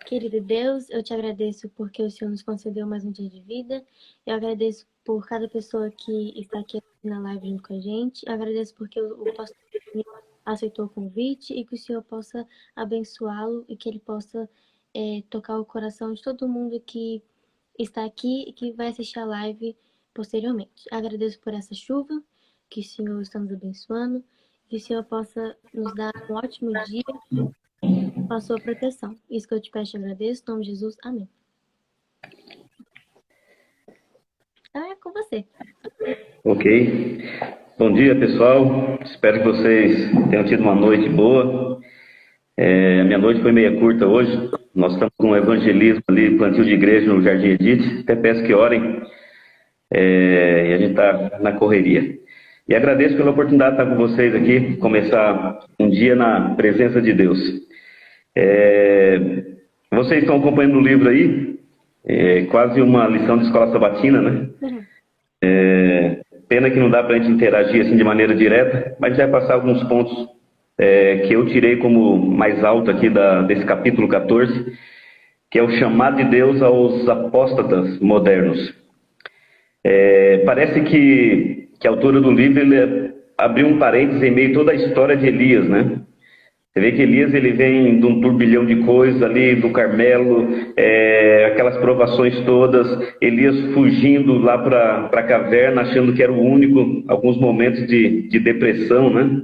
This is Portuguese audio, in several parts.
Querido Deus, eu te agradeço porque o Senhor nos concedeu mais um dia de vida. Eu agradeço por cada pessoa que está aqui na live junto com a gente. Eu agradeço porque o pastor aceitou o convite e que o Senhor possa abençoá-lo e que ele possa tocar o coração de todo mundo que está aqui e que vai assistir a live posteriormente. Agradeço por essa chuva, que o Senhor está nos abençoando, que o Senhor possa nos dar um ótimo dia com a sua proteção. Isso que eu te peço e agradeço. Em nome de Jesus. Amém. Então é com você. Ok. Bom dia, pessoal. Espero que vocês tenham tido uma noite boa. A minha noite foi meia curta hoje. Nós estamos com um evangelismo ali, plantio de igreja no Jardim Edith. Até peço que orem. E a gente está na correria. E agradeço pela oportunidade de estar com vocês aqui, começar um dia na presença de Deus. Vocês estão acompanhando o livro aí? Quase uma lição de escola sabatina, né? Pena que não dá para a gente interagir assim de maneira direta, mas vai passar alguns pontos que eu tirei como mais alto aqui desse capítulo 14, que é o chamado de Deus aos apóstatas modernos. Parece que a autora do livro ele abriu um parênteses em meio a toda a história de Elias, né? Você vê que Elias ele vem de um turbilhão de coisas ali, do Carmelo, aquelas provações todas, Elias fugindo lá para a caverna, achando que era o único, alguns momentos de depressão, né?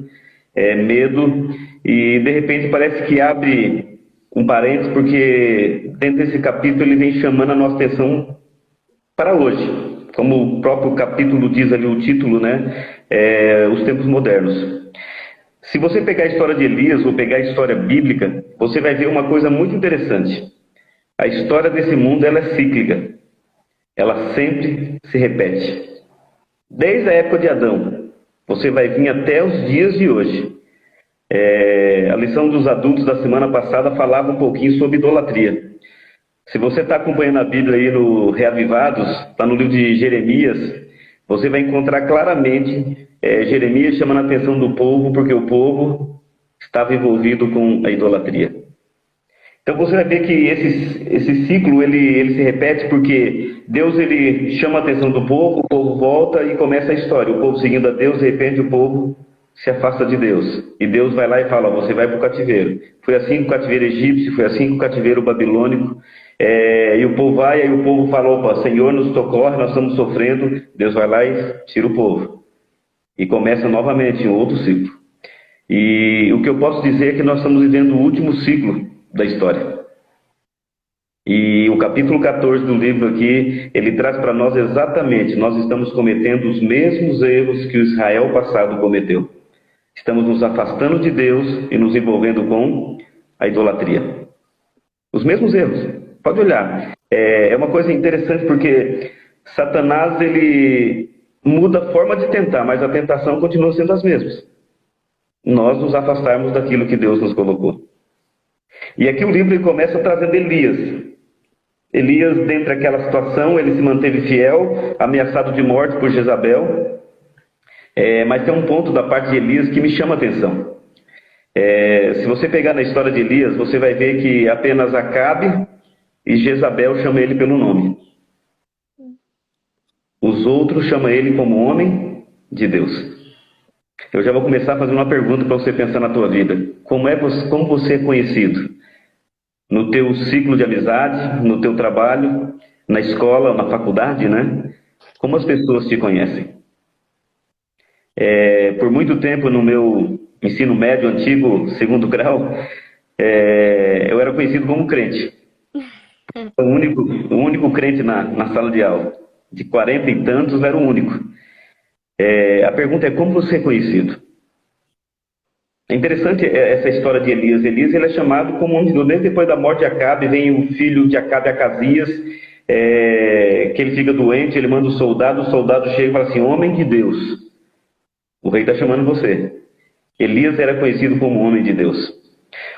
Medo, e de repente parece que abre um parênteses, porque dentro desse capítulo ele vem chamando a nossa atenção para hoje. Como o próprio capítulo diz ali, o título, né? Os tempos modernos. Se você pegar a história de Elias ou pegar a história bíblica, você vai ver uma coisa muito interessante. A história desse mundo ela é cíclica. Ela sempre se repete. Desde a época de Adão, você vai vir até os dias de hoje. A lição dos adultos da semana passada falava um pouquinho sobre idolatria. Se você está acompanhando a Bíblia aí no Reavivados, está no livro de Jeremias, você vai encontrar claramente Jeremias chamando a atenção do povo, porque o povo estava envolvido com a idolatria. Então você vai ver que esse ciclo ele se repete porque Deus ele chama a atenção do povo, o povo volta e começa a história. O povo seguindo a Deus, de repente o povo se afasta de Deus. E Deus vai lá e fala, você vai para o cativeiro. Foi assim com o cativeiro egípcio, foi assim com o cativeiro babilônico. E o povo vai, aí o povo fala, opa, Senhor, nos socorre, nós estamos sofrendo. Deus vai lá e tira o povo. E começa novamente um outro ciclo. E o que eu posso dizer é que nós estamos vivendo o último ciclo da história. E o capítulo 14 do livro aqui, ele traz para nós exatamente, nós estamos cometendo os mesmos erros que o Israel passado cometeu. Estamos nos afastando de Deus e nos envolvendo com a idolatria. Os mesmos erros. Pode olhar. É uma coisa interessante porque Satanás, ele muda a forma de tentar, mas a tentação continua sendo as mesmas. Nós nos afastarmos daquilo que Deus nos colocou. E aqui o livro começa trazendo Elias. Elias, dentro daquela situação, ele se manteve fiel, ameaçado de morte por Jezabel. Mas tem um ponto da parte de Elias que me chama a atenção. Se você pegar na história de Elias, você vai ver que apenas Acabe e Jezabel chamam ele pelo nome. Os outros chamam ele como homem de Deus. Eu já vou começar a fazer uma pergunta para você pensar na tua vida. Como você é conhecido? No teu ciclo de amizade, no teu trabalho, na escola, na faculdade, né? Como as pessoas te conhecem? Por muito tempo no meu ensino médio antigo, segundo grau, eu era conhecido como crente. O único crente na sala de aula. De 40 e tantos, era o único. A pergunta é como você é conhecido? É interessante essa história de Elias. Elias ele é chamado como homem de Deus. Mesmo depois da morte de Acabe, vem o filho de Acabe, Acasias, que ele fica doente, ele manda o soldado chega e fala assim, homem de Deus. O rei está chamando você. Elias era conhecido como homem de Deus.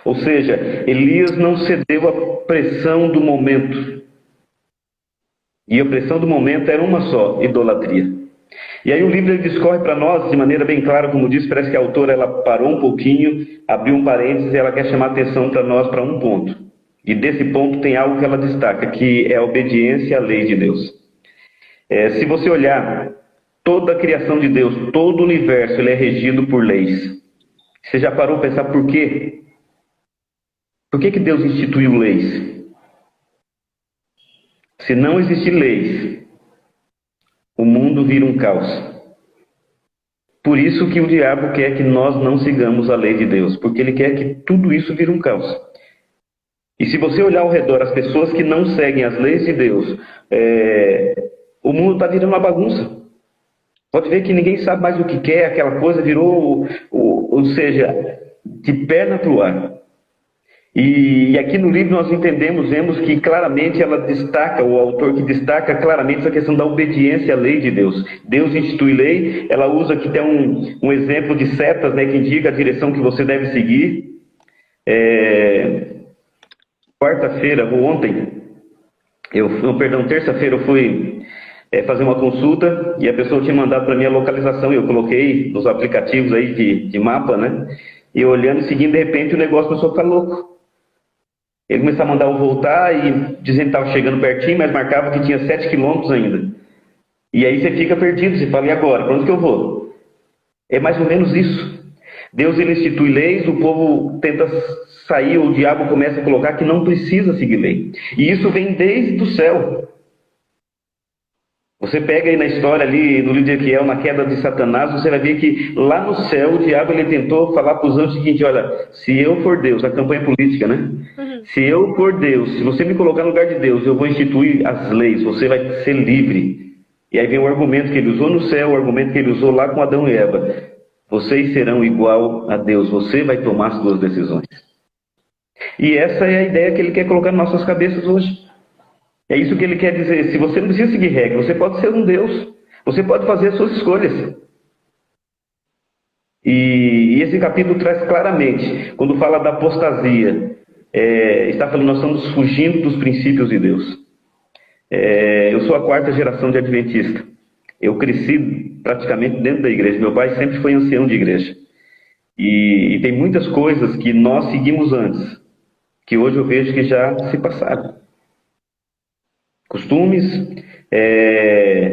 Ou seja, Elias não cedeu à pressão do momento. E a pressão do momento era uma só, idolatria. E aí o livro ele discorre para nós de maneira bem clara, como disse, parece que a autora ela parou um pouquinho, abriu um parênteses e ela quer chamar a atenção para nós para um ponto. E desse ponto tem algo que ela destaca, que é a obediência à lei de Deus. Se você olhar toda a criação de Deus, todo o universo, ele é regido por leis. Você já parou para pensar por quê? Por que Deus instituiu leis? Se não existir leis, o mundo vira um caos. Por isso que o diabo quer que nós não sigamos a lei de Deus, porque ele quer que tudo isso vire um caos. E se você olhar ao redor, as pessoas que não seguem as leis de Deus, o mundo está virando uma bagunça. Pode ver que ninguém sabe mais o que quer, aquela coisa virou, ou seja, de perna para o ar. E aqui no livro nós vemos que claramente ela destaca, o autor que destaca claramente essa questão da obediência à lei de Deus. Deus institui lei, ela usa aqui até um exemplo de setas, né, que indica a direção que você deve seguir. Quarta-feira, ou ontem, terça-feira eu fui fazer uma consulta e a pessoa tinha mandado para mim a localização e eu coloquei nos aplicativos aí de mapa, né? E olhando e seguindo, de repente o negócio começou a ficar louco. Ele começou a mandar eu voltar e dizendo que estava chegando pertinho, mas marcava que tinha 7 quilômetros ainda. E aí você fica perdido, você fala, e agora? Para onde que eu vou? É mais ou menos isso. Deus ele institui leis, o povo tenta sair, o diabo começa a colocar que não precisa seguir lei. E isso vem desde o céu. Você pega aí na história ali, no livro de Ezequiel, na queda de Satanás, você vai ver que lá no céu o diabo ele tentou falar para os anjos o seguinte, olha, se eu for Deus, a campanha política, né? Se eu for Deus, se você me colocar no lugar de Deus, eu vou instituir as leis, você vai ser livre. E aí vem o argumento que ele usou no céu, o argumento que ele usou lá com Adão e Eva. Vocês serão igual a Deus, você vai tomar as suas decisões. E essa é a ideia que ele quer colocar nas nossas cabeças hoje. É isso que ele quer dizer. Se você não precisa seguir regra, você pode ser um Deus. Você pode fazer as suas escolhas. E esse capítulo traz claramente, quando fala da apostasia, está falando, nós estamos fugindo dos princípios de Deus. Eu sou a 4ª geração de adventista. Eu cresci praticamente dentro da igreja. Meu pai sempre foi ancião de igreja. E tem muitas coisas que nós seguimos antes, que hoje eu vejo que já se passaram. Costumes,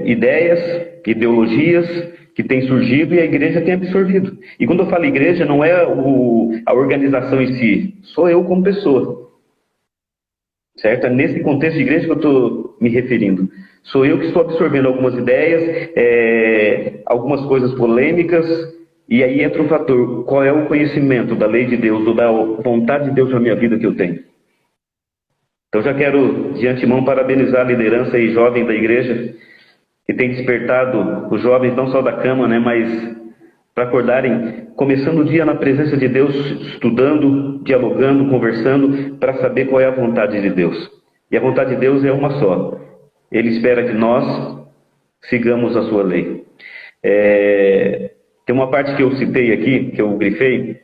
ideias, ideologias que têm surgido e a igreja tem absorvido. E quando eu falo igreja, não é a organização em si, sou eu como pessoa. Certo? É nesse contexto de igreja que eu estou me referindo. Sou eu que estou absorvendo algumas ideias, algumas coisas polêmicas, e aí entra o fator, qual é o conhecimento da lei de Deus, ou da vontade de Deus na minha vida que eu tenho. Então já quero de antemão parabenizar a liderança e jovem da igreja, que tem despertado os jovens não só da cama, né, mas para acordarem, começando o dia na presença de Deus, estudando, dialogando, conversando, para saber qual é a vontade de Deus. E a vontade de Deus é uma só. Ele espera que nós sigamos a sua lei. Tem uma parte que eu citei aqui, que eu grifei,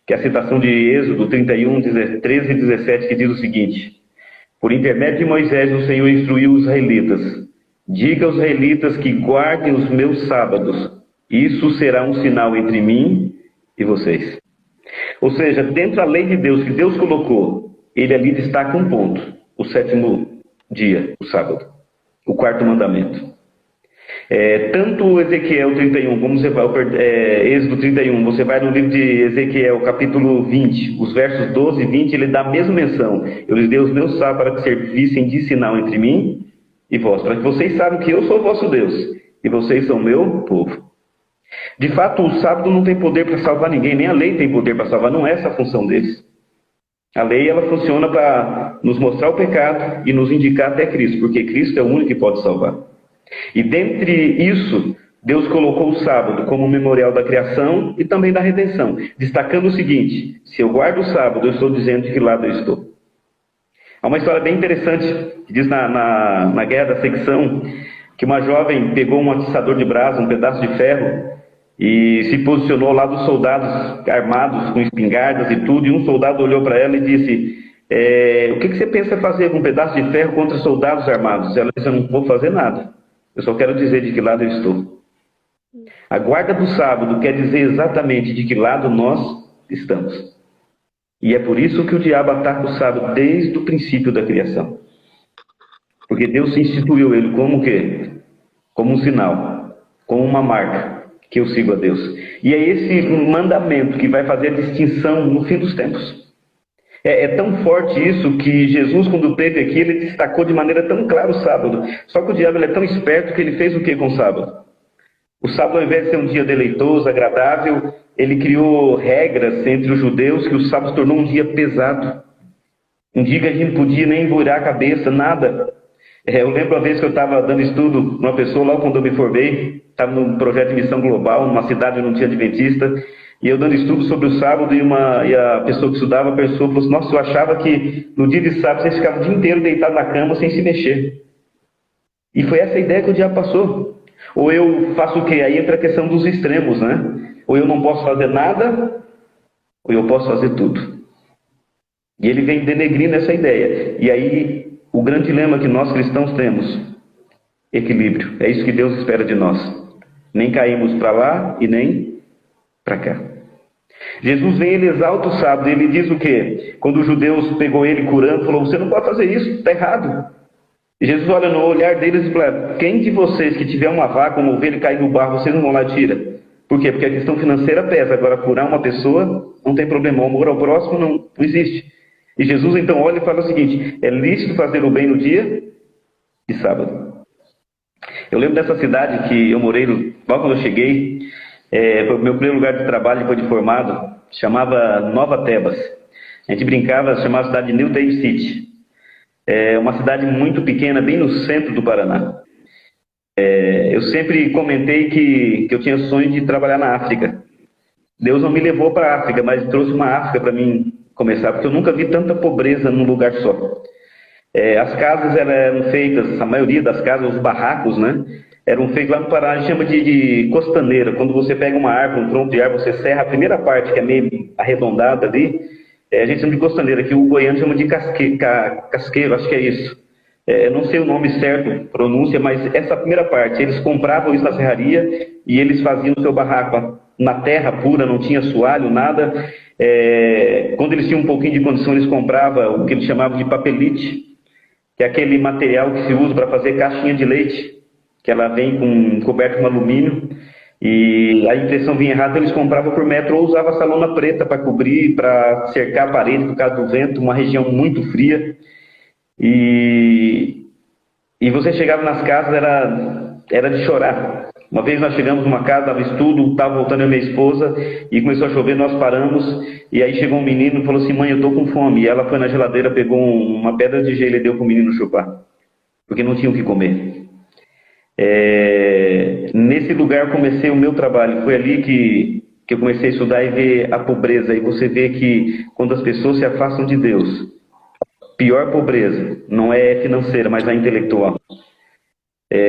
que é a citação de Êxodo 31, 13 e 17, que diz o seguinte: por intermédio de Moisés, o Senhor instruiu os israelitas. Diga aos israelitas que guardem os meus sábados. Isso será um sinal entre mim e vocês. Ou seja, dentro da lei de Deus, que Deus colocou, ele ali destaca um ponto: o 7º dia, o sábado. O 4º mandamento. Tanto Ezequiel 31, como você vai, Êxodo 31, você vai no livro de Ezequiel, capítulo 20, os versos 12 e 20, ele dá a mesma menção. Eu lhes dei os meus sábados para que servissem de sinal entre mim e vós, para que vocês saibam que eu sou o vosso Deus, e vocês são meu povo. De fato, o sábado não tem poder para salvar ninguém, nem a lei tem poder para salvar, não é essa a função deles. A lei, ela funciona para nos mostrar o pecado e nos indicar até Cristo, porque Cristo é o único que pode salvar. E dentre isso, Deus colocou o sábado como memorial da criação e também da redenção, destacando o seguinte: se eu guardo o sábado, eu estou dizendo de que lado eu estou. Há uma história bem interessante, que diz na Guerra da Secção, que uma jovem pegou um atiçador de brasa, um pedaço de ferro, e se posicionou ao lado dos soldados armados, com espingardas e tudo, e um soldado olhou para ela e disse: o que você pensa fazer com um pedaço de ferro contra soldados armados? Ela disse: eu não vou fazer nada. Eu só quero dizer de que lado eu estou. A guarda do sábado quer dizer exatamente de que lado nós estamos. E é por isso que o diabo ataca o sábado desde o princípio da criação. Porque Deus instituiu ele como o quê? Como um sinal, como uma marca, que eu sigo a Deus. E é esse mandamento que vai fazer a distinção no fim dos tempos. É tão forte isso que Jesus, quando teve aqui, ele destacou de maneira tão clara o sábado. Só que o diabo ele é tão esperto que ele fez o que com o sábado? O sábado, ao invés de ser um dia deleitoso, agradável, ele criou regras entre os judeus que o sábado se tornou um dia pesado. Um dia que a gente não podia nem virar a cabeça, nada. Eu lembro uma vez que eu estava dando estudo numa pessoa, logo quando eu me formei, estava num projeto de missão global, numa cidade onde não tinha adventista, e eu dando estudo sobre o sábado, e a pessoa que estudava, a pessoa falou assim, nossa, eu achava que no dia de sábado vocês ficavam o dia inteiro deitados na cama sem se mexer. E foi essa a ideia que o diabo passou. Ou eu faço o quê? Aí entra a questão dos extremos, né? Ou eu não posso fazer nada, ou eu posso fazer tudo. E ele vem denegrindo essa ideia. E aí, o grande dilema que nós cristãos temos, equilíbrio. É isso que Deus espera de nós. Nem caímos para lá e nem para cá. Jesus vem, ele exalta o sábado, ele diz o quê? Quando os judeus pegou ele curando, falou, você não pode fazer isso, está errado. E Jesus olha no olhar deles e fala, quem de vocês que tiver uma vaca, uma ovelha e cair no barro, vocês não vão lá e tira? Por quê? Porque a questão financeira pesa, agora curar uma pessoa não tem problema, o amor ao próximo não existe. E Jesus então olha e fala o seguinte, é lícito fazer o bem no dia de sábado. Eu lembro dessa cidade que eu morei, logo quando eu cheguei, foi o meu primeiro lugar de trabalho depois de formado, chamava Nova Tebas. A gente brincava, chamava a cidade de New Dave City. É uma cidade muito pequena, bem no centro do Paraná. Eu sempre comentei que eu tinha sonho de trabalhar na África. Deus não me levou para a África, mas trouxe uma África para mim começar, porque eu nunca vi tanta pobreza num lugar só. As casas eram feitas, a maioria das casas, os barracos, né? Eram feitos lá no Pará, a gente chama de costaneira. Quando você pega uma árvore, um tronco de árvore, você serra a primeira parte, que é meio arredondada ali, a gente chama de costaneira, que o goiano chama de casqueiro, acho que é isso. Não sei o nome certo, pronúncia, mas essa primeira parte, eles compravam isso na serraria e eles faziam o seu barraco na terra pura, não tinha assoalho, nada. Quando eles tinham um pouquinho de condição, eles compravam o que eles chamavam de papelite, que é aquele material que se usa para fazer caixinha de leite, que ela vem coberta com alumínio, e a impressão vinha errada, eles compravam por metro ou usavam essa lona preta para cobrir, para cercar a parede por causa do vento, uma região muito fria. E você chegava nas casas, era de chorar. Uma vez nós chegamos numa casa, dava estudo, estava voltando eu e minha esposa, e começou a chover, nós paramos, e aí chegou um menino e falou assim, mãe, eu estou com fome. E ela foi na geladeira, pegou uma pedra de gelo e deu para o menino chupar, porque não tinha o que comer. Nesse lugar eu comecei o meu trabalho, foi ali que eu comecei a estudar e ver a pobreza, e você vê que quando as pessoas se afastam de Deus, pior pobreza, não é financeira, mas é intelectual.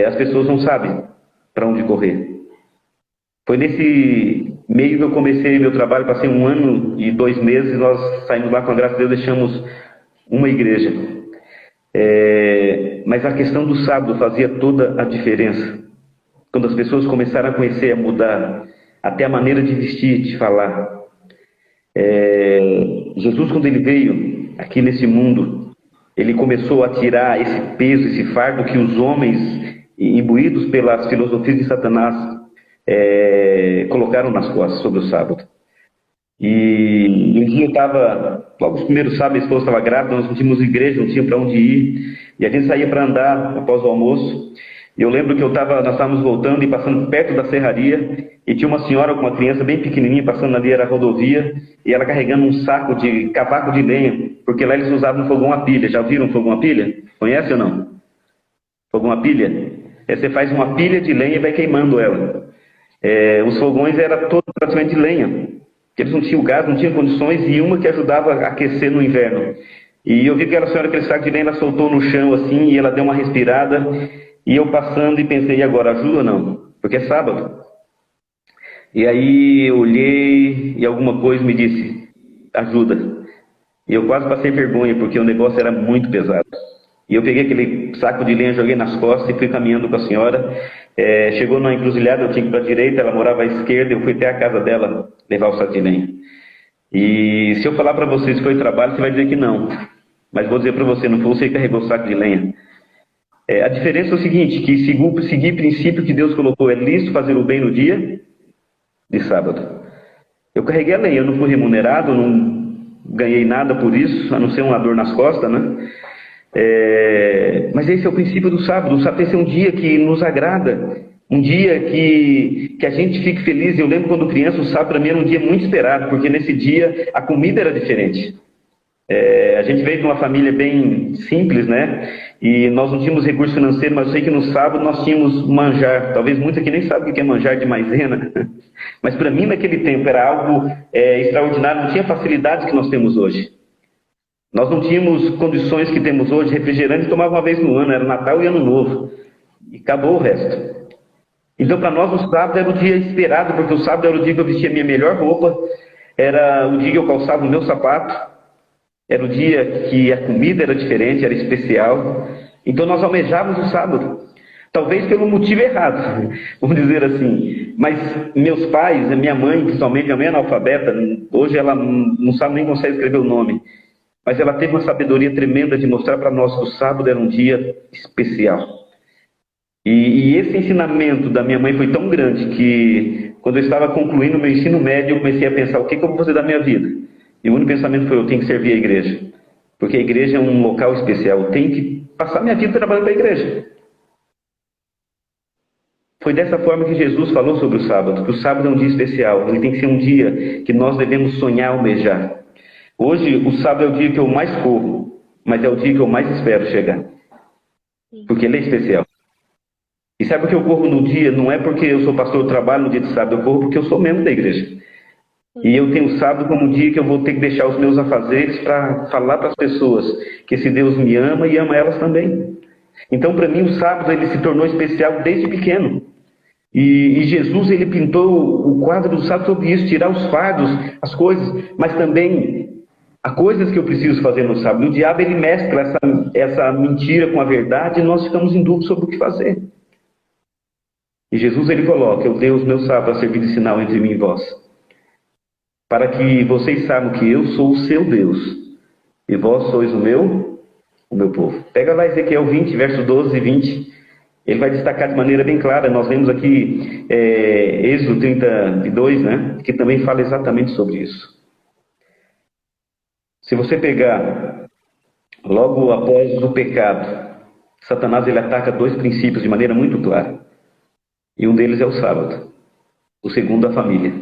As pessoas não sabem para onde correr. Foi nesse meio que eu comecei meu trabalho, passei 1 ano e 2 meses, nós saímos lá com a graça de Deus, deixamos uma igreja. Mas a questão do sábado fazia toda a diferença. Quando as pessoas começaram a conhecer, a mudar, até a maneira de vestir, de falar. Jesus, quando ele veio aqui nesse mundo, ele começou a tirar esse peso, esse fardo que os homens, imbuídos pelas filosofias de Satanás, colocaram nas costas sobre o sábado. E um dia eu estava, logo os primeiros sábados, minha esposa estava grávida, nós não tínhamos igreja, não tinha para onde ir, e a gente saía para andar após o almoço. E eu lembro que nós estávamos voltando e passando perto da serraria, e tinha uma senhora com uma criança bem pequenininha passando ali, era a rodovia, e ela carregando um saco de cavaco de lenha, porque lá eles usavam fogão a pilha. Já viram fogão a pilha? Conhece ou não? Fogão a pilha? Você faz uma pilha de lenha e vai queimando ela. Os fogões eram todos praticamente de lenha. Eles não tinham gás, não tinham condições, e uma que ajudava a aquecer no inverno. E eu vi aquela senhora, aquele saco de lenha, ela soltou no chão assim, e ela deu uma respirada, e eu passando e pensei, e agora, ajuda ou não? Porque é sábado. E aí eu olhei, e alguma coisa me disse, ajuda. E eu quase passei vergonha, porque o negócio era muito pesado. E eu peguei aquele saco de lenha, joguei nas costas e fui caminhando com a senhora. Chegou na encruzilhada, eu tinha que ir para a direita, ela morava à esquerda, eu fui até a casa dela levar o saco de lenha. E se eu falar para vocês que foi trabalho, você vai dizer que não. Mas vou dizer para você, não foi você que carregou o saco de lenha. A diferença é o seguinte, que seguir o princípio que Deus colocou, é lícito fazer o bem no dia de sábado. Eu carreguei a lenha, eu não fui remunerado, não ganhei nada por isso, a não ser uma dor nas costas, né? Mas esse é o princípio do sábado. O sábado tem que ser um dia que nos agrada, um dia que a gente fique feliz. Eu lembro quando criança, o sábado para mim era um dia muito esperado, porque nesse dia a comida era diferente. A gente veio de uma família bem simples, né? E nós não tínhamos recurso financeiro, mas eu sei que no sábado nós tínhamos manjar. Talvez muitos aqui nem sabem o que é manjar de maisena. Mas para mim, naquele tempo, era algo extraordinário. Não tinha facilidades que nós temos hoje. Nós não tínhamos condições que temos hoje. Refrigerante tomava uma vez no ano, era Natal e Ano Novo. E acabou o resto. Então, para nós, o sábado era o dia esperado, porque o sábado era o dia que eu vestia a minha melhor roupa, era o dia que eu calçava o meu sapato, era o dia que a comida era diferente, era especial. Então, nós almejávamos o sábado. Talvez pelo motivo errado, vamos dizer assim. Mas meus pais, a minha mãe, principalmente, minha mãe é analfabeta, hoje ela não sabe nem consegue escrever o nome. Mas ela teve uma sabedoria tremenda de mostrar para nós que o sábado era um dia especial. E esse ensinamento da minha mãe foi tão grande que, quando eu estava concluindo o meu ensino médio, eu comecei a pensar, o que eu vou fazer da minha vida? E o único pensamento foi, eu tenho que servir a igreja. Porque a igreja é um local especial. Eu tenho que passar minha vida trabalhando para a igreja. Foi dessa forma que Jesus falou sobre o sábado, que o sábado é um dia especial. Ele tem que ser um dia que nós devemos sonhar, almejar. Hoje, o sábado é o dia que eu mais corro, mas é o dia que eu mais espero chegar. Porque ele é especial. E sabe por que eu corro no dia? Não é porque eu sou pastor, eu trabalho no dia de sábado, eu corro porque eu sou membro da igreja. E eu tenho o sábado como um dia que eu vou ter que deixar os meus afazeres para falar para as pessoas que esse Deus me ama e ama elas também. Então, para mim, o sábado ele se tornou especial desde pequeno. E Jesus ele pintou o quadro do sábado sobre isso, tirar os fardos, as coisas, mas também há coisas que eu preciso fazer no sábado. O diabo ele mescla essa mentira com a verdade e nós ficamos em dúvida sobre o que fazer. E Jesus ele coloca, eu dei os meus sábados a servir de sinal entre mim e vós, para que vocês saibam que eu sou o seu Deus, e vós sois o meu povo. Pega lá Ezequiel 20, versos 12 e 20, ele vai destacar de maneira bem clara. Nós vemos aqui Êxodo 32, né, que também fala exatamente sobre isso. Se você pegar, logo após o pecado, Satanás ele ataca dois princípios de maneira muito clara. E um deles é o sábado. O segundo, a família.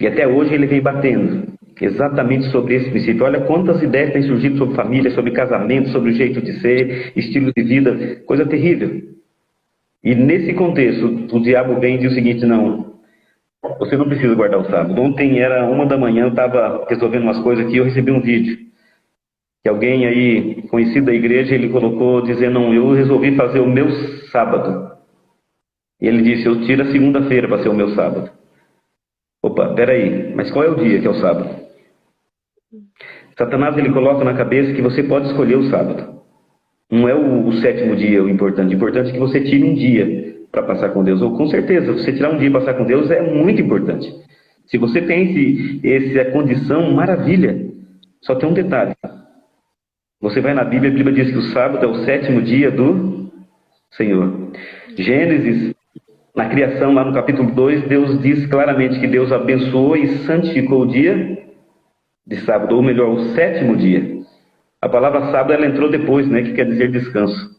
E até hoje ele vem batendo exatamente sobre esse princípio. Olha quantas ideias têm surgido sobre família, sobre casamento, sobre o jeito de ser, estilo de vida, coisa terrível. E nesse contexto, o diabo vem e diz o seguinte, não, você não precisa guardar o sábado. Ontem era 1 da manhã, eu estava resolvendo umas coisas aqui, eu recebi um vídeo. Que alguém aí, conhecido da igreja, ele colocou dizendo, não, eu resolvi fazer o meu sábado. E ele disse, eu tiro a segunda-feira para ser o meu sábado. Opa, peraí, mas qual é o dia que é o sábado? Satanás ele coloca na cabeça que você pode escolher o sábado. Não é o sétimo dia o importante. O importante é que você tire um dia para passar com Deus. Ou com certeza, você tirar um dia para passar com Deus é muito importante. Se você tem essa condição, maravilha. Só tem um detalhe. Você vai na Bíblia, a Bíblia diz que o sábado é o sétimo dia do Senhor. Gênesis, na criação, lá no capítulo 2, Deus diz claramente que Deus abençoou e santificou o dia de sábado, ou melhor, o sétimo dia. A palavra sábado ela entrou depois, né, que quer dizer descanso.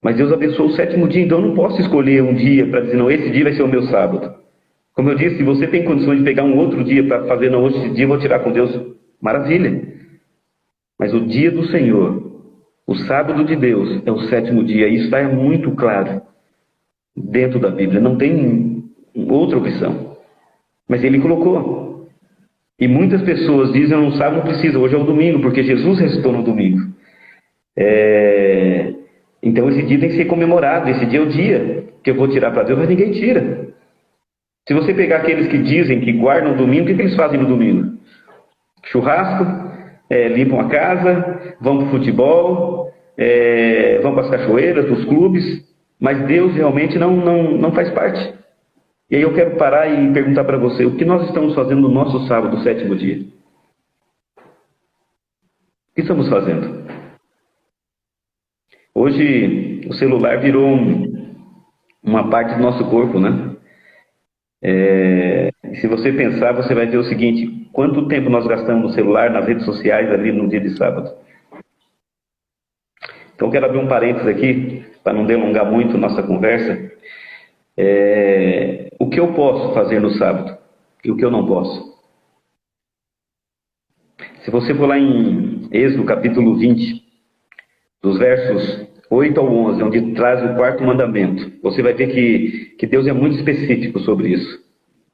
Mas Deus abençoou o sétimo dia, então eu não posso escolher um dia para dizer, não, esse dia vai ser o meu sábado. Como eu disse, se você tem condições de pegar um outro dia para fazer, não, hoje dia eu vou tirar com Deus, maravilha. Mas o dia do Senhor, o sábado de Deus, é o sétimo dia. Isso está muito claro dentro da Bíblia. Não tem outra opção. Mas ele colocou. E muitas pessoas dizem, não sabe, não precisa. Hoje é o domingo, porque Jesus ressuscitou no domingo. Então esse dia tem que ser comemorado. Esse dia é o dia que eu vou tirar para Deus, mas ninguém tira. Se você pegar aqueles que dizem que guardam o domingo, o que eles fazem no domingo? Churrasco, limpam a casa, vão para o futebol, vão para as cachoeiras, para os clubes, mas Deus realmente não faz parte. E aí eu quero parar e perguntar para você, o que nós estamos fazendo no nosso sábado, 7º dia? O que estamos fazendo? Hoje o celular virou uma parte do nosso corpo, né? E se você pensar, você vai ver o seguinte, quanto tempo nós gastamos no celular, nas redes sociais, ali no dia de sábado? Então eu quero abrir um parênteses aqui, para não delongar muito nossa conversa. O que eu posso fazer no sábado e o que eu não posso? Se você for lá em Êxodo capítulo 20, dos versos 8 ao 11, onde traz o 4º mandamento, você vai ver que Deus é muito específico sobre isso.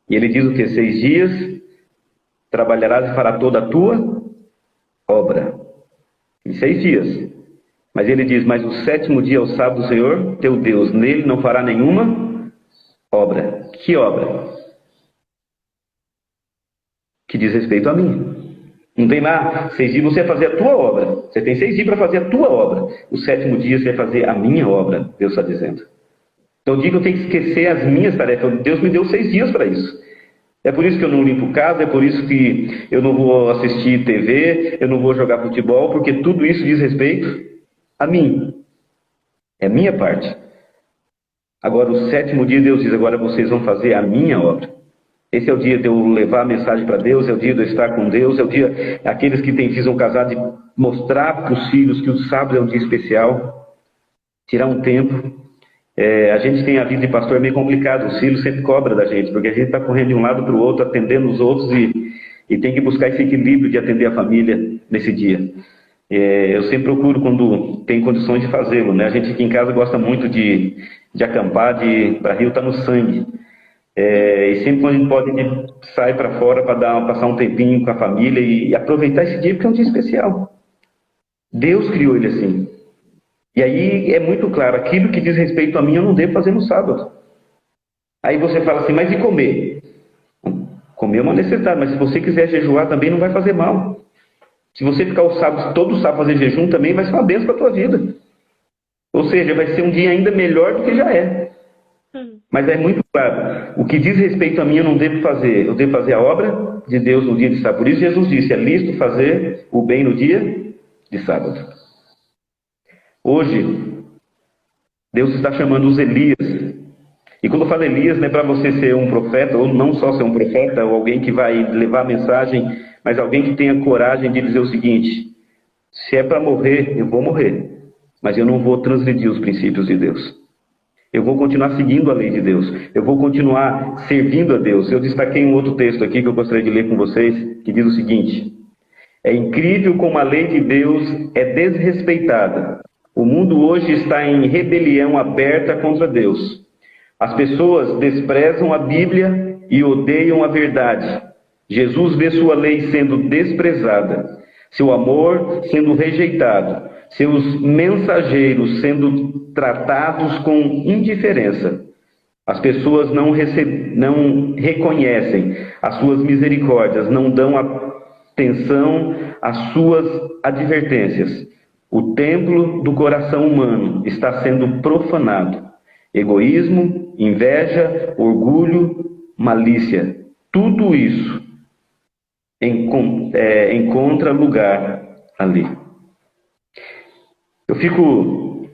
E ele diz o que? 6 dias trabalharás e fará toda a tua obra. Em 6 dias. Mas ele diz, mas o 7º dia é o sábado do Senhor, teu Deus, nele não fará nenhuma obra. Que obra? Que diz respeito a mim. Não tem lá 6 dias você vai fazer a tua obra. Você tem 6 dias para fazer a tua obra. O 7º dia você vai fazer a minha obra, Deus está dizendo. Então eu digo que eu tenho que esquecer as minhas tarefas. Deus me deu 6 dias para isso. É por isso que eu não limpo casa, é por isso que eu não vou assistir TV, eu não vou jogar futebol, porque tudo isso diz respeito a mim. É minha parte. Agora o 7º dia Deus diz, agora vocês vão fazer a minha obra. Esse é o dia de eu levar a mensagem para Deus, é o dia de eu estar com Deus, é o dia, aqueles que têm filhos casados, de mostrar para os filhos que o sábado é um dia especial, tirar um tempo. A gente tem a vida de pastor meio complicado, os filhos sempre cobram da gente, porque a gente está correndo de um lado para o outro, atendendo os outros e tem que buscar esse equilíbrio de atender a família nesse dia. Eu sempre procuro quando tem condições de fazê-lo, né? A gente aqui em casa gosta muito de acampar, para Rio está no sangue. E sempre quando a gente pode, a gente sai para fora para passar um tempinho com a família e aproveitar esse dia, porque é um dia especial. Deus criou ele assim. E aí é muito claro, aquilo que diz respeito a mim eu não devo fazer no sábado. Aí você fala assim, mas e comer? Comer é uma necessidade, mas se você quiser jejuar também não vai fazer mal. Se você ficar o sábado, todo sábado fazer jejum também vai ser uma bênção para a tua vida. Ou seja, vai ser um dia ainda melhor do que já é. Mas é muito claro, o que diz respeito a mim eu não devo fazer. Eu devo fazer a obra de Deus no dia de sábado. Por isso Jesus disse, é lícito fazer o bem no dia de sábado. Hoje, Deus está chamando os Elias. E quando eu falo Elias, não é para você ser um profeta, ou não só ser um profeta, ou alguém que vai levar a mensagem, mas alguém que tenha coragem de dizer o seguinte, se é para morrer, eu vou morrer, mas eu não vou transgredir os princípios de Deus. Eu vou continuar seguindo a lei de Deus. Eu vou continuar servindo a Deus. Eu destaquei um outro texto aqui que eu gostaria de ler com vocês, que diz o seguinte, é incrível como a lei de Deus é desrespeitada. O mundo hoje está em rebelião aberta contra Deus. As pessoas desprezam a Bíblia e odeiam a verdade. Jesus vê sua lei sendo desprezada, seu amor sendo rejeitado, seus mensageiros sendo tratados com indiferença. As pessoas não reconhecem as suas misericórdias, não dão atenção às suas advertências. O templo do coração humano está sendo profanado. Egoísmo, inveja, orgulho, malícia. Tudo isso encontra lugar ali. Eu fico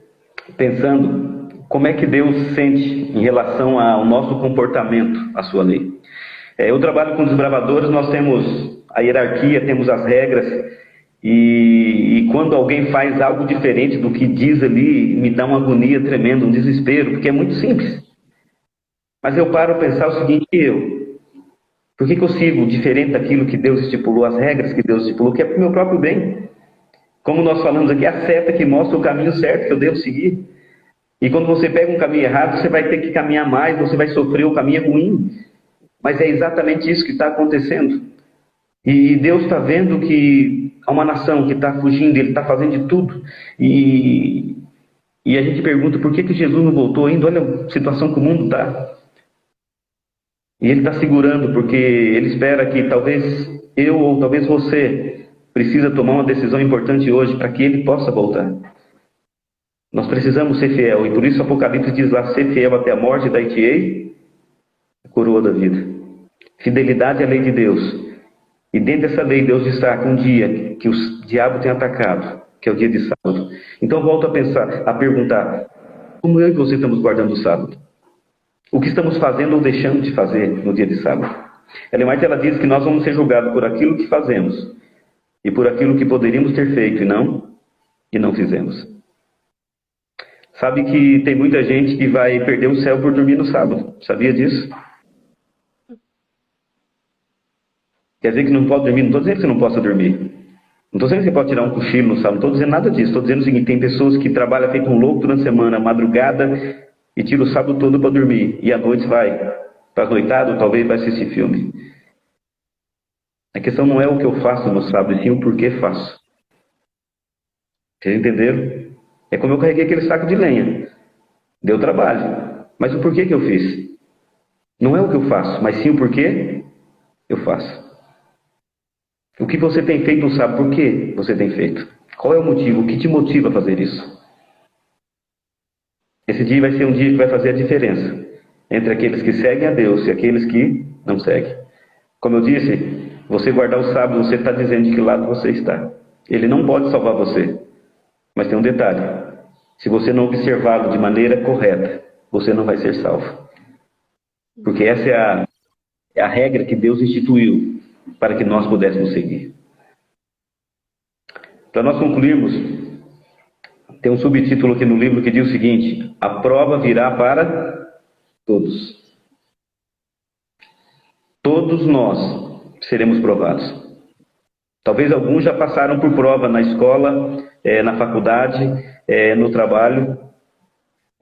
pensando como é que Deus sente em relação ao nosso comportamento, à sua lei. Eu trabalho com desbravadores, nós temos a hierarquia, temos as regras. E quando alguém faz algo diferente do que diz ali, me dá uma agonia tremenda, um desespero, porque é muito simples. Mas eu paro a pensar o seguinte, por que eu sigo diferente daquilo que Deus estipulou, as regras que Deus estipulou, que é para o meu próprio bem? Como nós falamos aqui, a seta que mostra o caminho certo que eu devo seguir. E quando você pega um caminho errado, você vai ter que caminhar mais, você vai sofrer, o caminho é ruim. Mas é exatamente isso que está acontecendo. E Deus está vendo que há uma nação que está fugindo, Ele está fazendo de tudo. E a gente pergunta por que Jesus não voltou ainda? Olha a situação que o mundo está. E Ele está segurando, porque Ele espera que talvez eu ou talvez você precisa tomar uma decisão importante hoje para que Ele possa voltar. Nós precisamos ser fiel, e por isso o Apocalipse diz lá, ser fiel até a morte, dar-te-ei a coroa da vida. Fidelidade à lei de Deus. E dentro dessa lei, Deus destaca um dia que o diabo tem atacado, que é o dia de sábado. Então, volto a pensar, a perguntar, como eu e você estamos guardando o sábado? O que estamos fazendo ou deixando de fazer no dia de sábado? Ellen White, ela diz que nós vamos ser julgados por aquilo que fazemos e por aquilo que poderíamos ter feito e não fizemos. Sabe que tem muita gente que vai perder o céu por dormir no sábado. Sabia disso? Quer dizer que não pode dormir? Não estou dizendo que você não possa dormir. Não estou dizendo que você pode tirar um cochilo no sábado. Não estou dizendo nada disso. Estou dizendo o seguinte, tem pessoas que trabalham feito um louco durante a semana, madrugada, e tira o sábado todo para dormir. E à noite vai para as noitadas, ou talvez vai assistir filme. A questão não é o que eu faço no sábado, e sim o porquê faço. Vocês entenderam? É como eu carreguei aquele saco de lenha. Deu trabalho. Mas o porquê que eu fiz? Não é o que eu faço, mas sim o porquê eu faço. O que você tem feito não sabe por que você tem feito. Qual é o motivo? O que te motiva a fazer isso? Esse dia vai ser um dia que vai fazer a diferença entre aqueles que seguem a Deus e aqueles que não seguem. Como eu disse, você guardar o sábado, você está dizendo de que lado você está. Ele não pode salvar você. Mas tem um detalhe. Se você não observá-lo de maneira correta, você não vai ser salvo. Porque essa é a regra que Deus instituiu para que nós pudéssemos seguir. Para nós concluirmos, tem um subtítulo aqui no livro que diz o seguinte: a prova virá para todos. Todos nós seremos provados. Talvez alguns já passaram por prova na escola, na faculdade, no trabalho.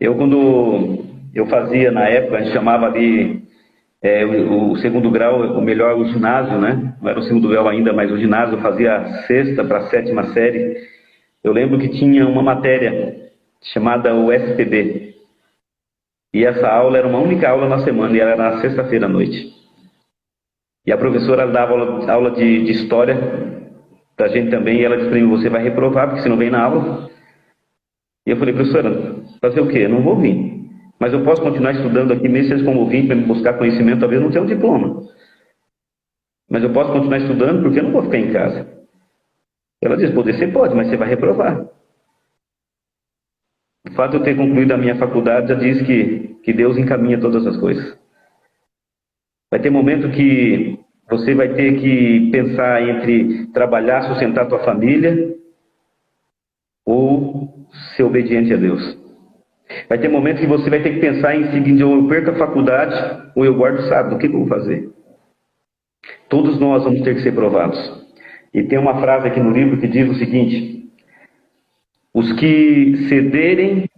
Quando eu fazia na época, a gente chamava ali o segundo grau, ou melhor, o ginásio, né? Não era o segundo grau ainda, mas o ginásio eu fazia a sexta para a sétima série. Eu lembro que tinha uma matéria chamada o SPB. E essa aula era uma única aula na semana, e era na sexta-feira à noite. E a professora dava aula de história para a gente também, e ela disse para mim, você vai reprovar, porque você não vem na aula. E eu falei, professora, fazer o quê? Eu não vou vir. Mas eu posso continuar estudando aqui, mesmo vocês como ouvinte, para me buscar conhecimento, talvez não tenha um diploma. Mas eu posso continuar estudando porque eu não vou ficar em casa. Ela disse, poder você pode, mas você vai reprovar. O fato de eu ter concluído a minha faculdade já diz que Deus encaminha todas as coisas. Vai ter momento que você vai ter que pensar entre trabalhar, sustentar a tua família ou ser obediente a Deus. Vai ter momento que você vai ter que pensar em seguinte, ou eu perco a faculdade ou eu guardo o sábado. O que eu vou fazer? Todos nós vamos ter que ser provados. E tem uma frase aqui no livro que diz o seguinte: os que cederem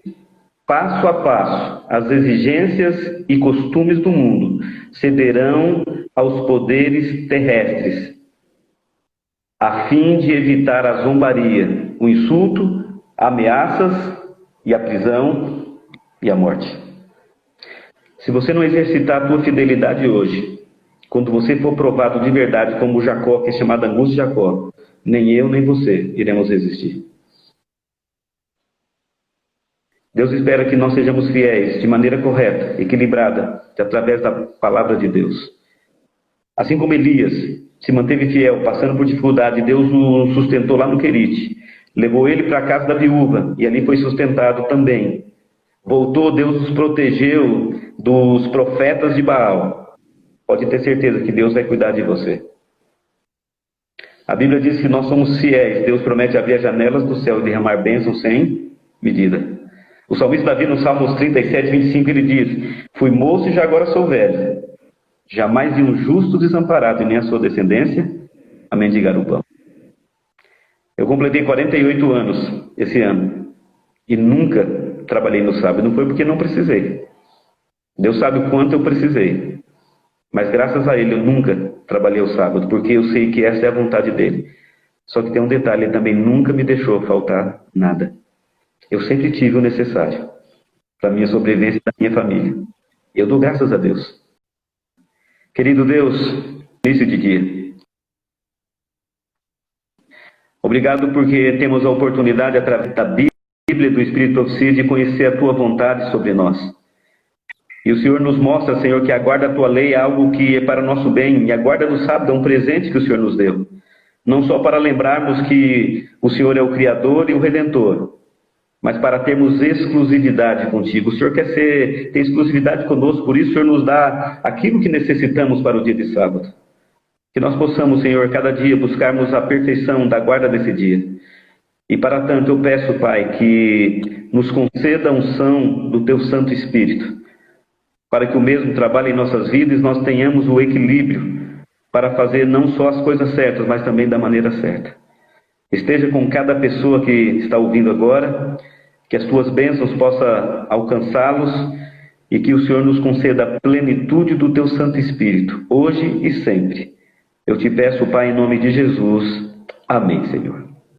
passo a passo às exigências e costumes do mundo cederão aos poderes terrestres, a fim de evitar a zombaria, o insulto, ameaças e a prisão e a morte. Se você não exercitar a tua fidelidade hoje, quando você for provado de verdade como Jacó, que é chamado angústia de Jacó, nem eu nem você iremos resistir. Deus espera que nós sejamos fiéis de maneira correta, equilibrada, através da palavra de Deus. Assim como Elias se manteve fiel, passando por dificuldade, Deus o sustentou lá no Querite. Levou ele para a casa da viúva e ali foi sustentado também. Voltou, Deus os protegeu dos profetas de Baal. Pode ter certeza que Deus vai cuidar de você. A Bíblia diz que nós somos fiéis. Deus promete abrir as janelas do céu e derramar bênçãos sem medida. O salmista Davi, no Salmos 37, 25, ele diz: fui moço e já agora sou velho. Jamais vi um justo desamparado e nem a sua descendência a mendigar o pão. Eu completei 48 anos esse ano e nunca trabalhei no sábado. Não foi porque não precisei. Deus sabe o quanto eu precisei. Mas graças a Ele eu nunca trabalhei o sábado, porque eu sei que essa é a vontade dEle. Só que tem um detalhe, Ele também nunca me deixou faltar nada. Eu sempre tive o necessário para a minha sobrevivência e da minha família. Eu dou graças a Deus. Querido Deus, início de dia. Obrigado porque temos a oportunidade, através da Bíblia e do Espírito Profecia, de conhecer a Tua vontade sobre nós. E o Senhor nos mostra, Senhor, que a guarda da tua lei é algo que é para o nosso bem, e a guarda do sábado é um presente que o Senhor nos deu. Não só para lembrarmos que o Senhor é o Criador e o Redentor, mas para termos exclusividade contigo. O Senhor tem exclusividade conosco, por isso o Senhor nos dá aquilo que necessitamos para o dia de sábado. Que nós possamos, Senhor, cada dia buscarmos a perfeição da guarda desse dia. E para tanto eu peço, Pai, que nos conceda a unção do Teu Santo Espírito, para que o mesmo trabalhe em nossas vidas e nós tenhamos o equilíbrio para fazer não só as coisas certas, mas também da maneira certa. Esteja com cada pessoa que está ouvindo agora, que as Tuas bênçãos possam alcançá-los e que o Senhor nos conceda a plenitude do Teu Santo Espírito, hoje e sempre. Eu te peço, Pai, em nome de Jesus. Amém, Senhor.